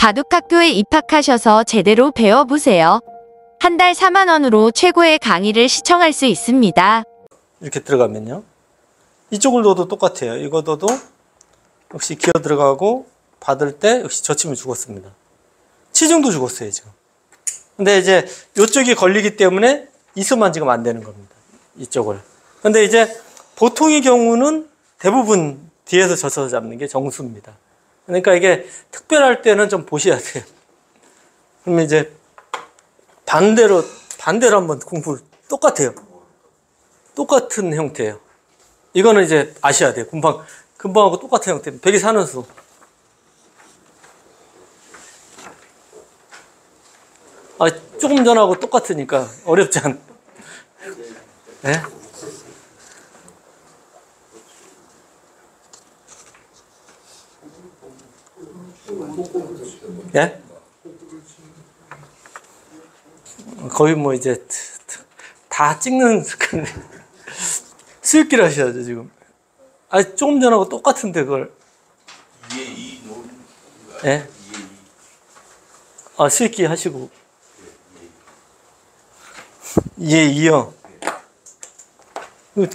바둑학교에 입학하셔서 제대로 배워보세요. 한 달 4만 원으로 최고의 강의를 시청할 수 있습니다. 이렇게 들어가면요. 이쪽을 넣어도 똑같아요. 이거 넣어도 역시 기어 들어가고 받을 때 역시 젖힘을 죽었습니다. 치중도 죽었어요, 지금. 근데 이제 이쪽이 걸리기 때문에 이수만 지금 안 되는 겁니다. 이쪽을. 근데 이제 보통의 경우는 대부분 뒤에서 젖혀서 잡는 게 정수입니다. 그러니까 이게 특별할 때는 좀 보셔야 돼요. 그러면 이제 반대로 한번 공부를 똑같아요. 똑같은 형태예요. 이거는 이제 아셔야 돼요. 금방하고 똑같은 형태입니다. 백이 사는 수. 조금 전하고 똑같으니까 어렵지 않. 네? 예? 거의 뭐 이제 다 찍는 수익기를 하셔야죠 지금. 조금 전하고 똑같은데 그걸. 예? 수익기 하시고. 예, 이어.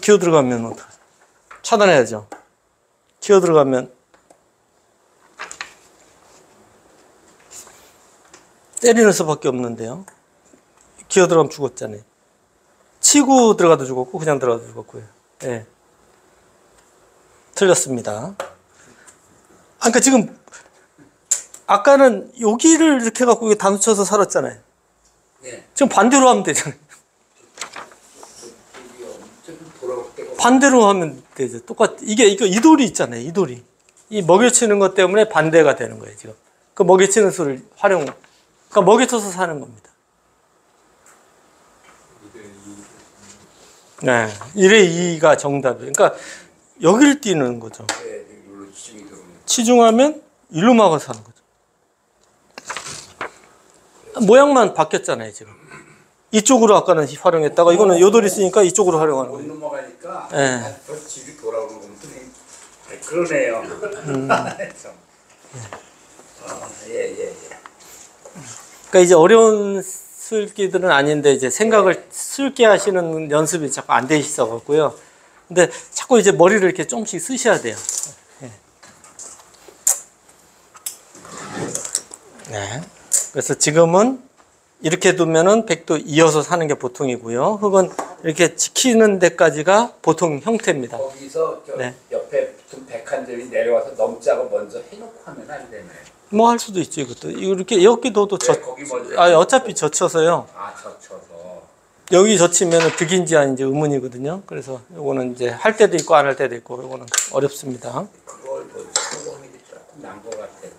기어 들어가면 어떡하지? 차단해야죠. 기어 들어가면 때리는 수밖에 없는데요. 기어 들어가면 죽었잖아요. 치고 들어가도 죽었고 그냥 들어가도 죽었고요. 예. 틀렸습니다. 그러니까 지금 아까는 여기를 이렇게 갖고 다 놓쳐서 살았잖아요. 네. 지금 반대로 하면 되잖아요. 반대로 하면 되죠. 이게 이 돌이 있잖아요. 이 돌이. 이 먹여치는 것 때문에 반대가 되는 거예요, 지금. 그 먹여치는 수를 그러니까 먹여쳐서 사는 겁니다. 네. 1의 2가 정답이에요. 그러니까 여기를 띄는 거죠. 치중하면 일로 막아서 사는 거죠. 모양만 바뀌었잖아요, 지금. 이쪽으로 아까는 활용했다가 이거는 요돌이 있으니까 이쪽으로 활용하는 거예요. 넘어가니까 네. 집이 돌아오는 거면 그러네요. 예. 그러니까 이제 어려운 술기들은 아닌데 이제 생각을 술게 하시는 연습이 자꾸 안 돼 있어 갖고요. 근데 자꾸 이제 머리를 이렇게 조금씩 쓰셔야 돼요. 네. 그래서 지금은 이렇게 두면은 백도 이어서 사는 게 보통이고요. 흙은 이렇게 지키는 데까지가 보통 형태입니다. 거기서 네. 옆에 붙은 백한점이 내려와서 넘자고 먼저 해놓고 하면 안 되네. 뭐 할 수도 있죠, 이것도. 이렇게 여기 둬도 거기 먼저 어차피 젖혀서요. 젖혀서. 여기 젖히면 득인지 아닌지 의문이거든요. 그래서 요거는 이제 할 때도 있고 안 할 때도 있고 요거는 어렵습니다. 그걸 성공이 조금 난 것 같아서.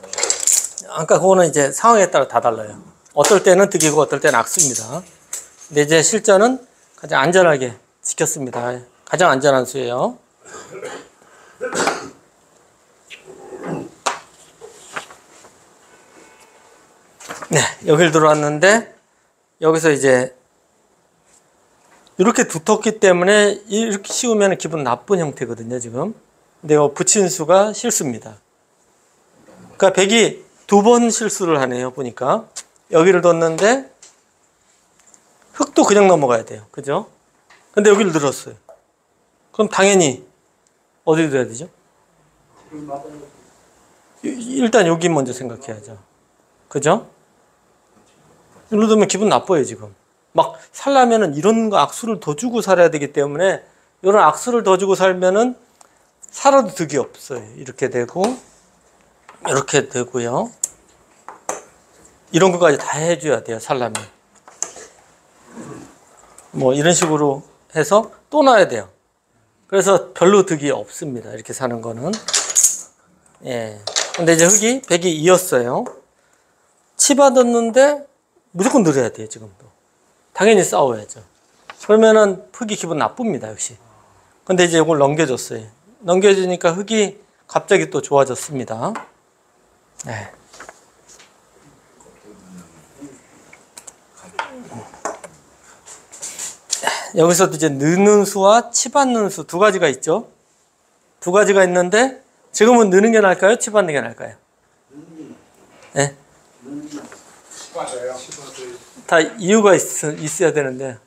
아까 그거는 이제 상황에 따라 다 달라요. 어떨 때는 득이고 어떨 때는 악수입니다. 근데 이제 실전은 가장 안전하게 지켰습니다. 가장 안전한 수예요. 네, 여길 들어왔는데 여기서 이제 이렇게 두텁기 때문에 이렇게 씌우면 기분 나쁜 형태거든요, 지금. 근데 이 붙인 수가 실수입니다. 그러니까 백이 2번 실수를 하네요, 보니까. 여기를 뒀는데 흙도 그냥 넘어가야 돼요. 그죠? 근데 여기를 늘었어요. 그럼 당연히 어디를 둬야 되죠? 일단 여기 먼저 생각해야죠. 그죠? 일로 두면 기분 나빠요, 지금. 막 살려면은 이런 거 악수를 더 주고 살아야 되기 때문에 이런 악수를 더 주고 살면은 살아도 득이 없어요. 이렇게 되고 이렇게 되고요. 이런 것까지 다 해줘야 돼요, 살려면. 뭐 이런 식으로 해서 또 놔야 돼요. 그래서 별로 득이 없습니다. 이렇게 사는 거는. 예. 근데 이제 흙이 백이 이었어요. 치받았는데 무조건 늘어야 돼요, 지금도. 당연히 싸워야죠. 그러면은 흙이 기분 나쁩니다, 역시. 근데 이제 이걸 넘겨줬어요. 넘겨주니까 흙이 갑자기 또 좋아졌습니다. 네. 여기서도 이제 느는 수와 치받는 수 두 가지가 있죠. 두 가지가 있는데 지금은 느는 게 나을까요? 치받는 게 나을까요? 네? 맞아요. 다 이유가 있어야 되는데.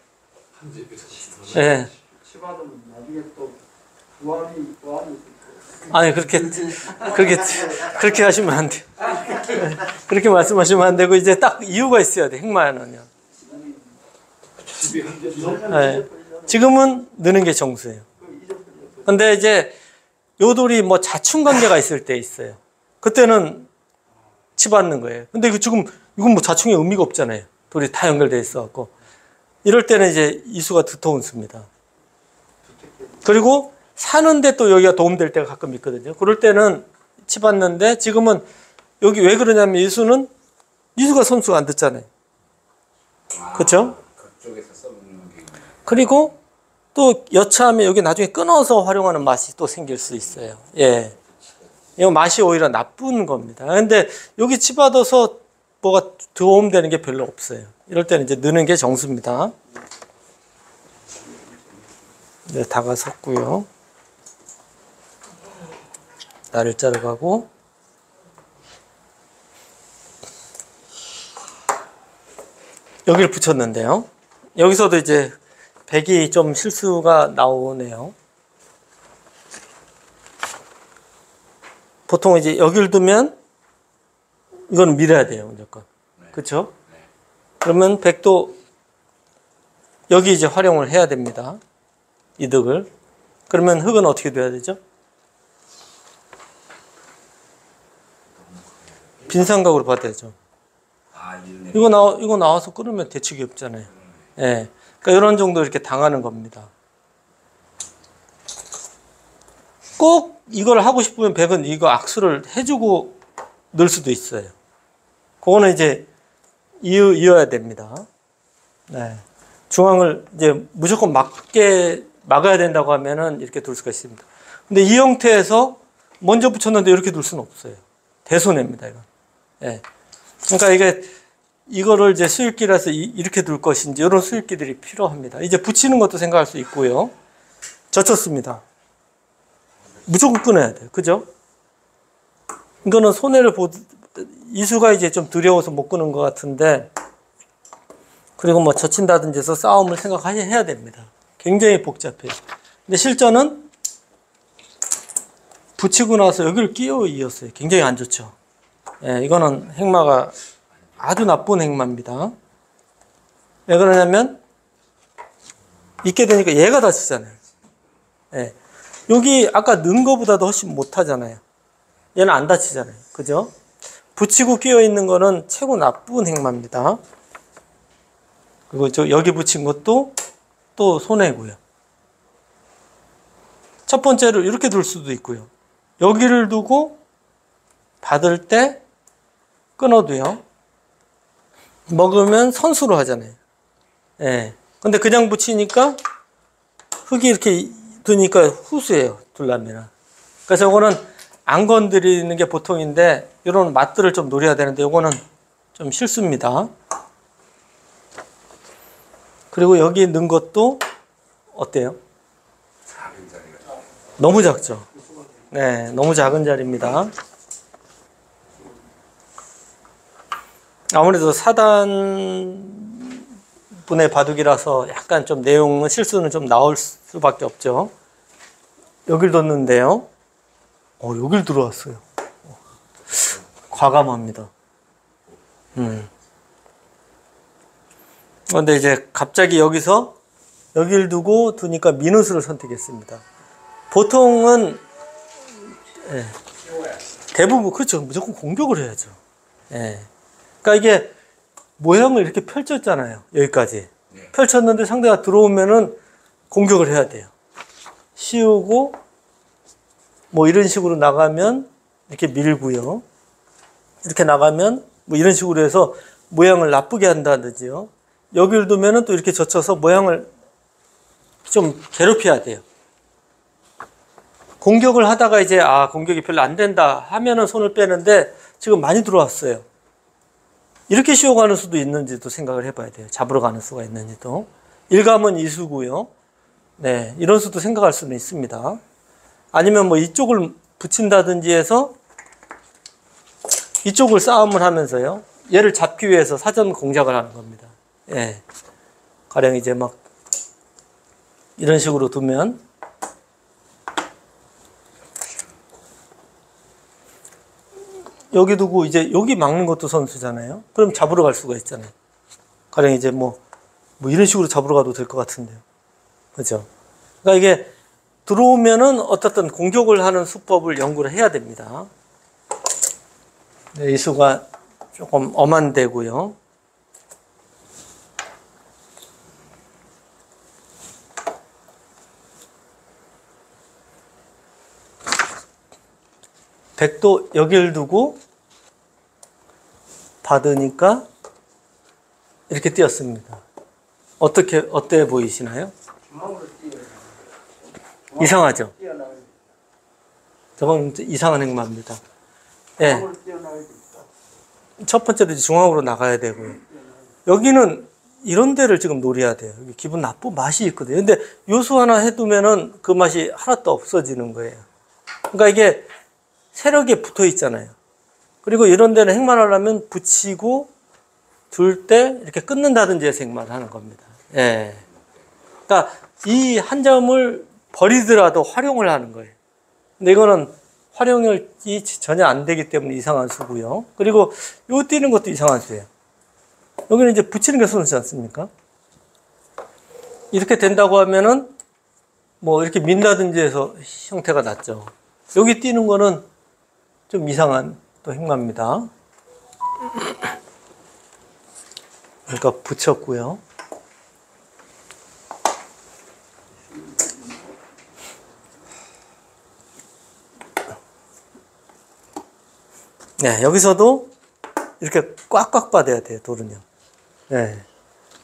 예. 치받으면 나중에 또 부활이 아니, 그렇게 하시면 안 돼요. 예. 그렇게 말씀하시면 안 되고, 이제 딱 이유가 있어야 돼, 흑마는요. 예. 지금은 느는 게 정수예요. 근데 이제 요 돌이 뭐 자충 관계가 있을 때 있어요. 그때는 치받는 거예요. 근데 지금 이건 뭐 자충의 의미가 없잖아요. 돌이 다 연결되어 있어갖고. 이럴 때는 이제 이수가 두터운 수입니다. 그리고 사는데 또 여기가 도움될 때가 가끔 있거든요. 그럴 때는 치받는데 지금은 여기 왜 그러냐면 이수는 이수가 선수가 안 듣잖아요. 그렇죠? 그쪽에서 써먹는 게 있네. 그리고 또 여차하면 여기 나중에 끊어서 활용하는 맛이 또 생길 수 있어요. 예. 이 맛이 오히려 나쁜 겁니다. 근데 여기 치받아서 뭐가 도움되는 게 별로 없어요. 이럴 때는 이제 넣는 게 정수입니다. 네, 다가 섰고요. 나를 자르 가고. 여기를 붙였는데요. 여기서도 이제 백이 좀 실수가 나오네요. 보통 이제 여기를 두면 이건 밀어야 돼요, 무조건. 그렇죠? 그러면 백도 여기 이제 활용을 해야 됩니다. 이득을. 그러면 흙은 어떻게 돼야 되죠? 빈삼각으로 받아야죠. 이거 나와서 끊으면 대책이 없잖아요. 예. 그러니까 이런 정도 이렇게 당하는 겁니다. 꼭 이걸 하고 싶으면 백은 이거 악수를 해주고 넣을 수도 있어요. 그거는 이제 이어야 됩니다. 네. 중앙을 이제 무조건 막아야 된다고 하면은 이렇게 둘 수가 있습니다. 근데 이 형태에서 먼저 붙였는데 이렇게 둘 수는 없어요. 대손해입니다, 이건. 예. 그러니까 이거를 이제 수익기라서 이렇게 둘 것인지 이런 수익기들이 필요합니다. 이제 붙이는 것도 생각할 수 있고요. 젖혔습니다. 무조건 끊어야 돼요. 그죠? 이거는 손해를 이수가 이제 좀 두려워서 못 끊은 것 같은데, 그리고 뭐 젖힌다든지 해서 싸움을 생각해야 됩니다. 굉장히 복잡해요. 근데 실전은 붙이고 나서 여기를 끼워 이었어요. 굉장히 안 좋죠. 예, 이거는 행마가 아주 나쁜 행마입니다. 왜 그러냐면 있게 되니까 얘가 다치잖아요. 예. 여기 아까 넣은 거보다도 훨씬 못하잖아요. 얘는 안 다치잖아요. 그죠? 붙이고 끼어 있는 거는 최고 나쁜 행마입니다. 그리고 여기 붙인 것도 또 손해고요. 첫 번째로 이렇게 둘 수도 있고요. 여기를 두고 받을 때 끊어도요. 먹으면 선수로 하잖아요. 예. 근데 그냥 붙이니까 흙이 이렇게 두니까 후수예요. 둘라면은. 그래서 이거는 안 건드리는 게 보통인데 이런 맛들을 좀 노려야 되는데 이거는 좀 실수입니다. 그리고 여기 넣은 것도 어때요? 작은 자리가. 너무 작죠? 네, 너무 작은 자리입니다. 아무래도 사단 분의 바둑이라서 약간 좀 내용은 실수는 좀 나올 수밖에 없죠. 여길 뒀는데요. 여길 들어왔어요. 과감합니다. 그런데 이제 갑자기 여기서 여길 두니까 미누스를 선택했습니다. 보통은 예, 대부분 그렇죠. 무조건 공격을 해야죠. 예. 그러니까 이게 모형을 이렇게 펼쳤잖아요. 여기까지. 네. 펼쳤는데 상대가 들어오면은 공격을 해야 돼요. 씌우고 뭐 이런 식으로 나가면 이렇게 밀고요. 이렇게 나가면 뭐 이런 식으로 해서 모양을 나쁘게 한다든지요. 여기를 두면은 또 이렇게 젖혀서 모양을 좀 괴롭혀야 돼요. 공격을 하다가 이제 공격이 별로 안 된다 하면은 손을 빼는데 지금 많이 들어왔어요. 이렇게 쉬어가는 수도 있는지도 생각을 해봐야 돼요. 잡으러 가는 수가 있는지도. 일감은 이수고요. 네, 이런 수도 생각할 수는 있습니다. 아니면 뭐 이쪽을 붙인다든지 해서 이쪽을 싸움을 하면서요. 얘를 잡기 위해서 사전 공작을 하는 겁니다. 예. 가령 이제 막 이런 식으로 두면 여기 두고 이제 여기 막는 것도 선수잖아요. 그럼 잡으러 갈 수가 있잖아요. 가령 이제 뭐 이런 식으로 잡으러 가도 될 것 같은데요. 그죠? 그러니까 이게 들어오면은 어떻든 공격을 하는 수법을 연구를 해야 됩니다. 네, 이 수가 조금 엄한 데고요. 백도 여기를 두고 받으니까 이렇게 띄었습니다. 어때 보이시나요? 중앙으로 이상하죠? 뛰어나야 돼. 저건 이상한 행마입니다. 예. 중앙으로 뛰어나야 돼. 첫 번째로 중앙으로 나가야 되고요. 여기는 이런 데를 지금 노려야 돼요. 여기 기분 나쁜 맛이 있거든요. 근데 요수 하나 해두면은 그 맛이 하나도 없어지는 거예요. 그러니까 이게 세력에 붙어 있잖아요. 그리고 이런 데는 행만하려면 붙이고 둘 때 이렇게 끊는다든지 해서 행만을 하는 겁니다. 예. 그러니까 이 한 점을 버리더라도 활용을 하는 거예요. 근데 이거는 활용이 전혀 안 되기 때문에 이상한 수고요. 그리고 요 띄는 것도 이상한 수예요. 여기는 이제 붙이는 게 손이지 않습니까? 이렇게 된다고 하면은 뭐 이렇게 민다든지 해서 형태가 났죠. 여기 띄는 거는 좀 이상한 또 행마입니다. 그러니까 붙였고요. 네, 여기서도 이렇게 꽉꽉 받아야 돼요, 돌은요. 네.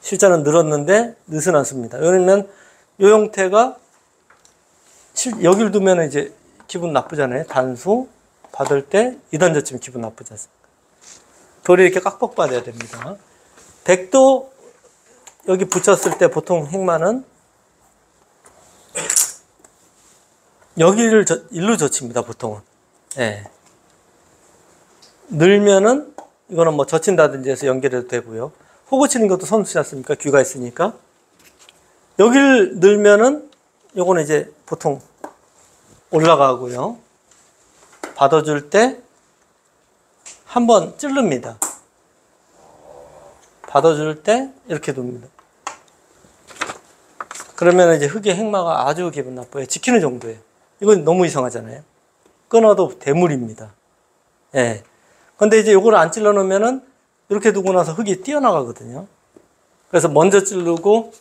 실자는 늘었는데 늦은 않습니다. 왜냐면 이 형태가 여기를 두면 이제 기분 나쁘잖아요. 단수 받을 때 2단저쯤 기분 나쁘지 않습니까? 돌이 이렇게 꽉꽉 받아야 됩니다. 백도 여기 붙였을 때 보통 행마는 여기를 일로 젖힙니다, 보통은. 예. 늘면은 이거는 뭐 젖힌다든지 해서 연결해도 되고요. 호구 치는 것도 선수지 않습니까? 귀가 있으니까. 여기를 늘면은 요거는 이제 보통 올라가고요. 받아줄 때 한번 찌릅니다. 받아줄 때 이렇게 둡니다. 그러면 이제 흙의 행마가 아주 기분 나빠요. 지키는 정도예요. 이건 너무 이상하잖아요. 끊어도 대물입니다. 예. 근데 이제 요거를 안 찔러 놓으면은 이렇게 두고 나서 흙이 튀어나가거든요. 그래서 먼저 찌르고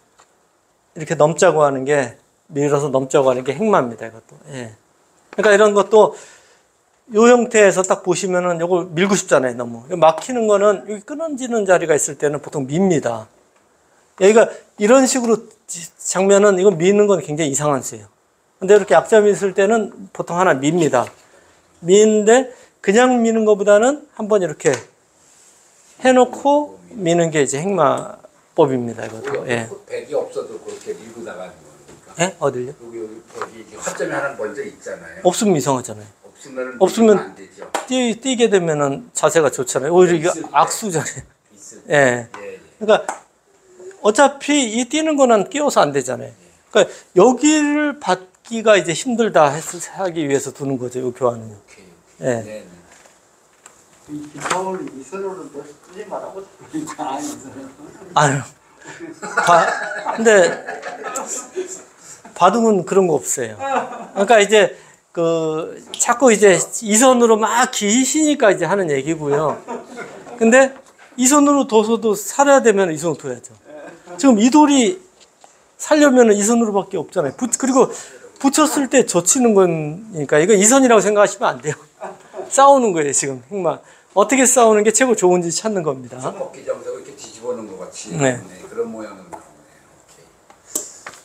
이렇게 넘자고 하는 게, 밀어서 넘자고 하는 게 행마입니다. 이것도. 예. 그러니까 이런 것도 요 형태에서 딱 보시면은 요걸 밀고 싶잖아요, 너무. 막히는 거는 여기 끊어지는 자리가 있을 때는 보통 밉니다. 여기가 이런 식으로 장면은 이거 미는 건 굉장히 이상한 수예요. 근데 이렇게 약점이 있을 때는 보통 하나 밉니다. 미는데 그냥 미는 것보다는 한번 이렇게 해놓고 미는 게 이제 행마법입니다, 이것도. 예. 백이 없어도 그렇게 밀고 나가는 거니까. 예? 어딜요? 여기 화점이 하나 먼저 있잖아요. 없으면 이상하잖아요. 없으면 안 되죠. 뛰게 되면은 자세가 좋잖아요. 오히려 이게 악수잖아요. 예. 그러니까 어차피 이 뛰는 거는 끼워서 안 되잖아요. 그러니까 여기를 받기가 이제 힘들다 하기 위해서 두는 거죠, 이 교환은. 예. 네. 이 기타를 이 선으로 더 쓰지 말라고 그러니까 아유. 근데 바둑은 그런 거 없어요. 그러니까 이제 자꾸 이제 이 손으로 막 기시니까 이제 하는 얘기고요. 근데 이 손으로 둬서도 살아야 되면 이 손으로 둬야죠. 지금 이 돌이 살려면 이 손으로밖에 없잖아요. 그리고 붙였을 때 젖히는 거니까 이거 이 손이라고 생각하시면 안 돼요. 싸우는 거예요, 지금 행마. 어떻게 싸우는 게 최고 좋은지 찾는 겁니다. 손 먹기 정도 이렇게 뒤집어 놓은 것 같이. 네. 네. 그런 모양은 나오네요.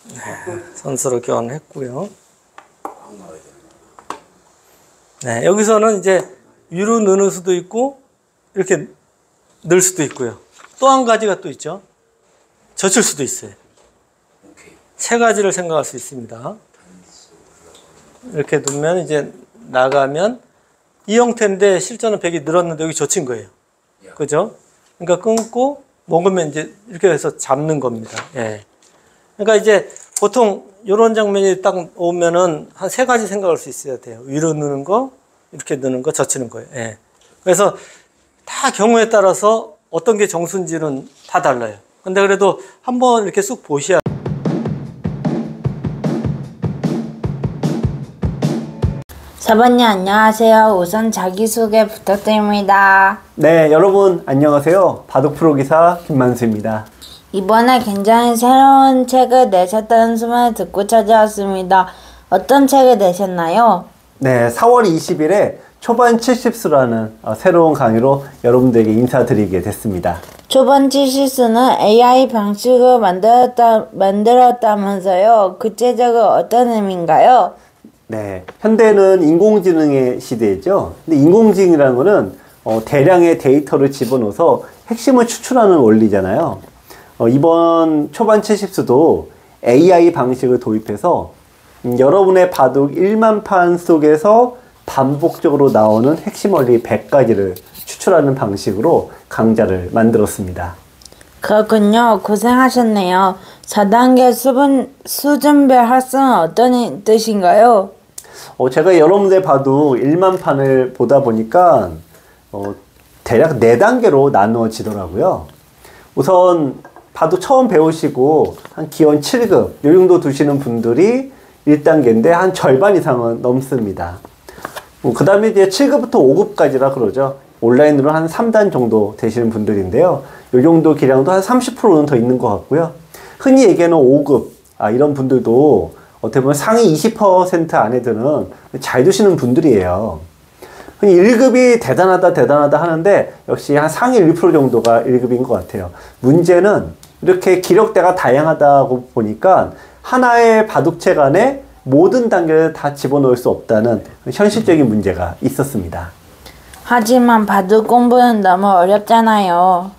네, 선수로 교환했고요. 네, 여기서는 이제 위로 넣을 수도 있고 이렇게 넣을 수도 있고요. 또 한 가지가 또 있죠. 젖힐 수도 있어요. 세 가지를 생각할 수 있습니다. 이렇게 두면 이제 나가면 이 형태인데 실전은 백이 늘었는데 여기 젖힌 거예요. 그죠? 그러니까 끊고 먹으면 이제 이렇게 해서 잡는 겁니다. 예. 그러니까 이제 보통 이런 장면이 딱 오면은 한 세 가지 생각할 수 있어야 돼요. 위로 넣는 거, 이렇게 넣는 거, 젖히는 거예요. 예. 그래서 다 경우에 따라서 어떤 게 정수인지는 다 달라요. 근데 그래도 한번 이렇게 쑥 보셔야. 사모님 안녕하세요. 우선 자기소개 부탁드립니다. 네, 여러분 안녕하세요. 바둑 프로 기사 김만수입니다. 이번에 굉장히 새로운 책을 내셨다는 소문을 듣고 찾아왔습니다. 어떤 책을 내셨나요? 네, 4월 20일에 초반 70수라는 새로운 강의로 여러분들에게 인사드리게 됐습니다. 초반 70수는 AI 방식을 만들었다면서요. 구체적으로 어떤 의미인가요? 네, 현대는 인공지능의 시대죠. 근데 인공지능이라는 거는 대량의 데이터를 집어넣어서 핵심을 추출하는 원리잖아요. 이번 초반 70수도 AI 방식을 도입해서 여러분의 바둑 1만 판 속에서 반복적으로 나오는 핵심 원리 100가지를 추출하는 방식으로 강좌를 만들었습니다. 그렇군요. 고생하셨네요. 4단계 수준별 학습은 어떤 뜻인가요? 제가 여러분들 바둑 1만 판을 보다 보니까 대략 4단계로 나누어지더라고요. 우선 바둑 처음 배우시고 한 기원 7급 요 정도 두시는 분들이 1단계인데 한 절반 이상은 넘습니다. 그 다음에 이제 7급부터 5급까지라 그러죠. 온라인으로 한 3단 정도 되시는 분들인데요. 요 정도 기량도 한 30%는 더 있는 것 같고요. 흔히 얘기하는 5급, 이런 분들도 어떻게 보면 상위 20% 안에 드는 잘 두시는 분들이에요. 흔히 1급이 대단하다 하는데 역시 한 상위 1% 정도가 1급인 것 같아요. 문제는 이렇게 기력대가 다양하다고 보니까 하나의 바둑책 안에 모든 단계를 다 집어넣을 수 없다는 현실적인 문제가 있었습니다. 하지만 바둑 공부는 너무 어렵잖아요.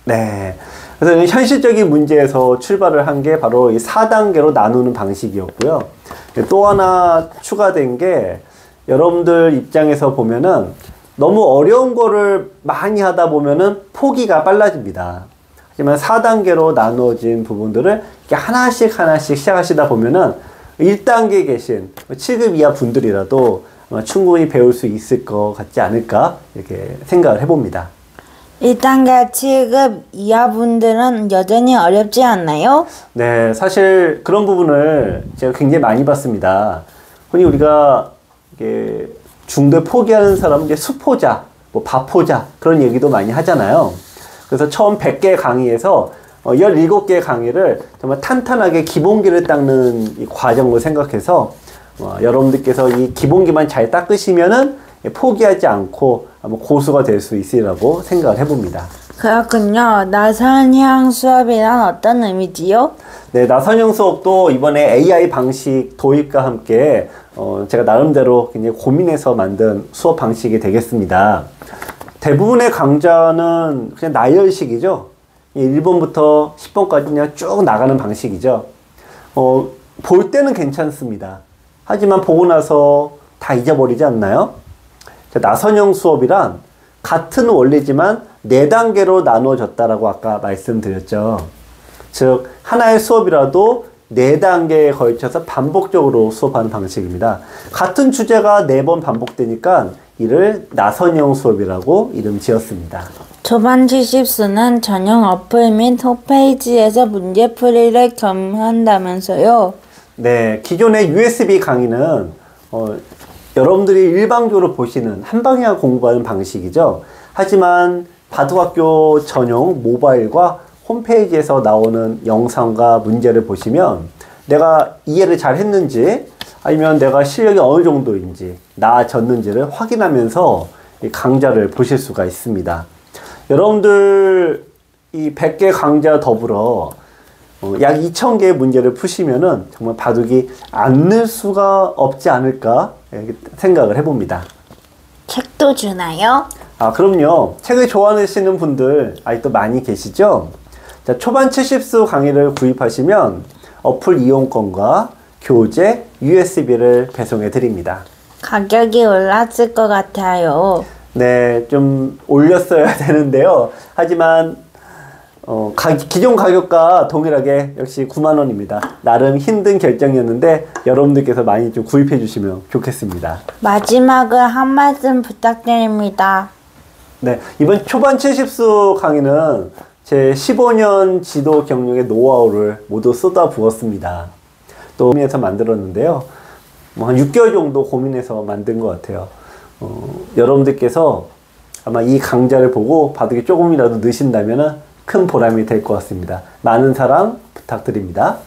네. 그래서 현실적인 문제에서 출발을 한 게 바로 이 4단계로 나누는 방식이었고요. 또 하나 추가된 게 여러분들 입장에서 보면은 너무 어려운 거를 많이 하다 보면은 포기가 빨라집니다. 하지만 4단계로 나누어진 부분들을 이렇게 하나씩 시작하시다 보면은 1단계에 계신 7급 이하 분들이라도 충분히 배울 수 있을 것 같지 않을까 이렇게 생각을 해봅니다. 1단계 7급 이하 분들은 여전히 어렵지 않나요? 네, 사실 그런 부분을 제가 굉장히 많이 봤습니다. 흔히 우리가 이게 중도에 포기하는 사람은 이제 수포자, 뭐 바포자 그런 얘기도 많이 하잖아요. 그래서 처음 100개 강의에서 17개 강의를 정말 탄탄하게 기본기를 닦는 이 과정을 생각해서 여러분들께서 이 기본기만 잘 닦으시면은 포기하지 않고 고수가 될 수 있으리라고 생각을 해봅니다. 그렇군요. 나선형 수업이란 어떤 의미지요? 네, 나선형 수업도 이번에 AI 방식 도입과 함께 제가 나름대로 굉장히 고민해서 만든 수업 방식이 되겠습니다. 대부분의 강좌는 그냥 나열식이죠. 1번부터 10번까지 그냥 쭉 나가는 방식이죠. 볼 때는 괜찮습니다. 하지만 보고 나서 다 잊어버리지 않나요? 나선형 수업이란 같은 원리지만 4단계로 나누어졌다라고 아까 말씀드렸죠. 즉 하나의 수업이라도 4단계에 걸쳐서 반복적으로 수업하는 방식입니다. 같은 주제가 4번 반복되니까 이를 나선형 수업이라고 이름 지었습니다. 초반 70수는 전용 어플 및 홈페이지에서 문제풀이를 겸한다면서요? 네, 기존의 USB 강의는 여러분들이 일방적으로 보시는 한방향 공부하는 방식이죠. 하지만 바둑학교 전용 모바일과 홈페이지에서 나오는 영상과 문제를 보시면 내가 이해를 잘 했는지 아니면 내가 실력이 어느 정도인지 나아졌는지를 확인하면서 이 강좌를 보실 수가 있습니다. 여러분들 이 100개 강좌 더불어 약 2000개의 문제를 푸시면은 정말 바둑이 안 늘 수가 없지 않을까 생각을 해봅니다. 책도 주나요? 그럼요. 책을 좋아하시는 분들 아직도 많이 계시죠? 자, 초반 70수 강의를 구입하시면 어플 이용권과 교재, USB를 배송해 드립니다. 가격이 올랐을 것 같아요. 네, 좀 올렸어야 되는데요. 하지만 기존 가격과 동일하게 역시 9만 원입니다. 나름 힘든 결정이었는데 여러분들께서 많이 좀 구입해 주시면 좋겠습니다. 마지막으로 한 말씀 부탁드립니다. 네, 이번 초반 70수 강의는 제 15년 지도 경력의 노하우를 모두 쏟아부었습니다. 또 고민해서 만들었는데요. 뭐 한 6개월 정도 고민해서 만든 것 같아요. 여러분들께서 아마 이 강좌를 보고 바둑이 조금이라도 느신다면 큰 보람이 될 것 같습니다. 많은 사랑 부탁드립니다.